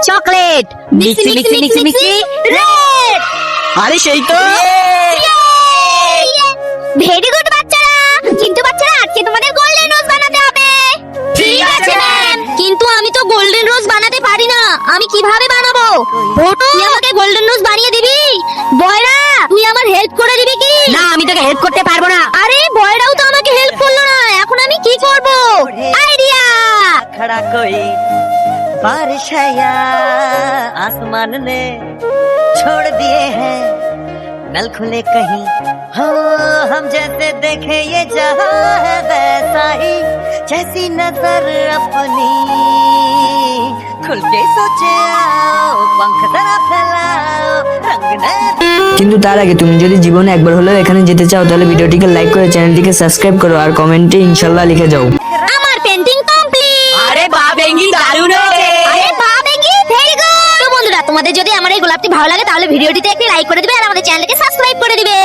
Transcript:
Chocolate mixie mixie mixie mixie red. আরে সেই তো ভেরি গুড বাচ্চারা, কিন্তু বাচ্চারা আজকে তোমাদের গোল্ডেন রোজ বানাতে হবে। ঠিক আছে ম্যাম, কিন্তু আমি তো গোল্ডেন রোজ বানাতে পারি না, আমি কিভাবে বানাবো? তুই আমাকে গোল্ডেন রোজ বানিয়ে দিবি? বয়রা তুই আমার হেল্প করে দিবি কি? না, আমি তোকে হেল্প করতে পারবো না। আরে বয়রাও তো আমাকে হেল্প করলো না, এখন আমি কি করব? আইডিয়া। खड़ा कोई बारिश है या आसमान ने छोड़ दिए हैं नल खुले कहीं हो, हम जैसे देखे ये जहां है वैसा ही, जैसी नजर अपनी खुल के सोचे आओ, पंख जरा फैलाओ, रंग नए। কিন্তু তার আগে তুমি যদি জীবনে একবার হলেও এখানে যেতে চাও তাহলে ভিডিওটিকে লাইক করে চ্যানেলটিকে সাবস্ক্রাইব করো আর কমেন্টে ইনশাআল্লাহ লিখে যাও। আমার পেন্টিং কমপ্লিট। আরে বাহ বেঙ্গি, দারুণ হয়েছে। আরে বাহ বেঙ্গি, ভেরি গুড। তো বন্ধুরা, তোমাদের যদি আমার এই গোলাপটি ভালো লাগে তাহলে ভিডিওটিতে একটি লাইক করে দিবে আর আমাদের চ্যানেলকে সাবস্ক্রাইব করে দিবে।